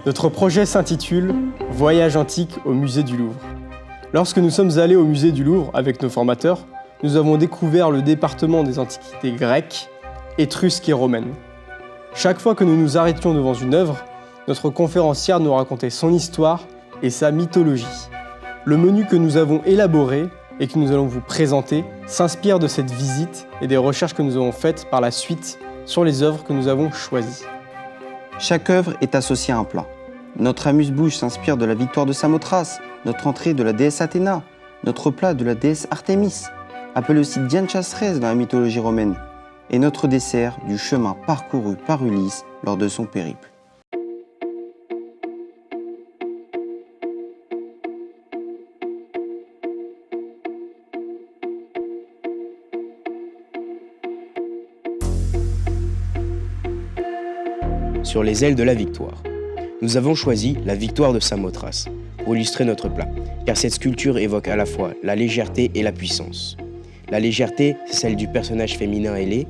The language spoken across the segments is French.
Notre projet s'intitule « Voyage antique au musée du Louvre ». Lorsque nous sommes allés au musée du Louvre avec nos formateurs, nous avons découvert le département des antiquités grecques, étrusques et romaines. Chaque fois que nous nous arrêtions devant une œuvre, notre conférencière nous racontait son histoire et sa mythologie. Le menu que nous avons élaboré et que nous allons vous présenter s'inspire de cette visite et des recherches que nous avons faites par la suite sur les œuvres que nous avons choisies. Chaque œuvre est associée à un plat. Notre amuse-bouche s'inspire de la victoire de Samothrace, notre entrée de la déesse Athéna, notre plat de la déesse Artémis, appelée aussi Diane Chasseresse dans la mythologie romaine, et notre dessert du chemin parcouru par Ulysse lors de son périple. Sur les ailes de la victoire. Nous avons choisi la victoire de Samothrace pour illustrer notre plat, car cette sculpture évoque à la fois la légèreté et la puissance. La légèreté, c'est celle du personnage féminin ailé,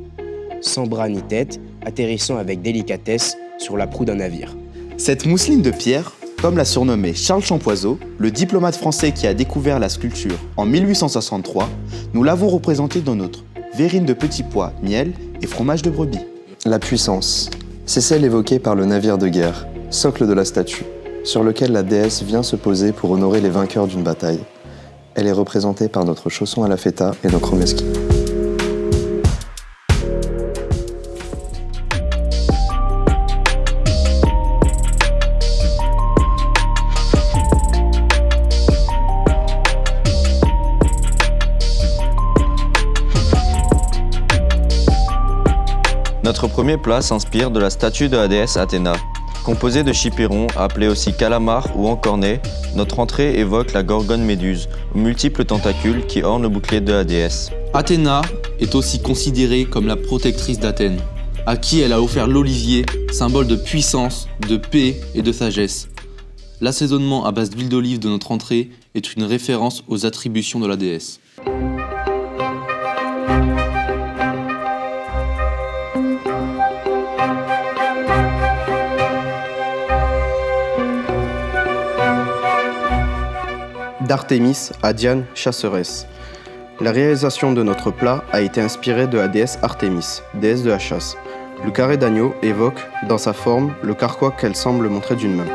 sans bras ni tête, atterrissant avec délicatesse sur la proue d'un navire. Cette mousseline de pierre, comme l'a surnommé Charles Champoiseau, le diplomate français qui a découvert la sculpture en 1863, nous l'avons représentée dans notre verrine de petits pois, miel et fromage de brebis. La puissance, c'est celle évoquée par le navire de guerre, socle de la statue, sur lequel la déesse vient se poser pour honorer les vainqueurs d'une bataille. Elle est représentée par notre chausson à la feta et nos chromeski. Notre premier plat s'inspire de la statue de la déesse Athéna. Composée de chipirons, appelés aussi calamars ou encornets, notre entrée évoque la gorgone méduse, aux multiples tentacules qui ornent le bouclier de la déesse. Athéna est aussi considérée comme la protectrice d'Athènes, à qui elle a offert l'olivier, symbole de puissance, de paix et de sagesse. L'assaisonnement à base d'huile d'olive de notre entrée est une référence aux attributions de la déesse. D'Artémis à Diane Chasseresse. La réalisation de notre plat a été inspirée de la déesse Artémis, déesse de la chasse. Le carré d'agneau évoque, dans sa forme, le carquois qu'elle semble montrer d'une main.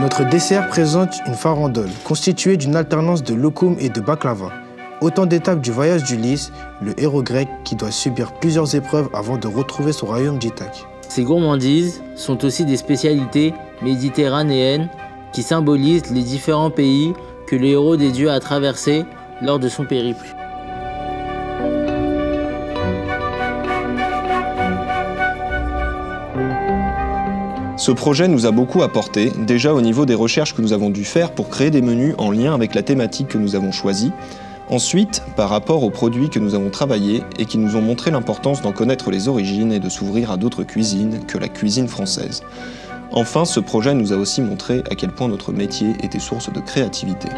Notre dessert présente une farandole constituée d'une alternance de lokoum et de baklava. Autant d'étapes du voyage d'Ulysse, le héros grec qui doit subir plusieurs épreuves avant de retrouver son royaume d'Ithaque. Ces gourmandises sont aussi des spécialités méditerranéennes qui symbolisent les différents pays que le héros des dieux a traversés lors de son périple. Ce projet nous a beaucoup apporté, déjà au niveau des recherches que nous avons dû faire pour créer des menus en lien avec la thématique que nous avons choisie. Ensuite, par rapport aux produits que nous avons travaillés et qui nous ont montré l'importance d'en connaître les origines et de s'ouvrir à d'autres cuisines que la cuisine française. Enfin, ce projet nous a aussi montré à quel point notre métier était source de créativité.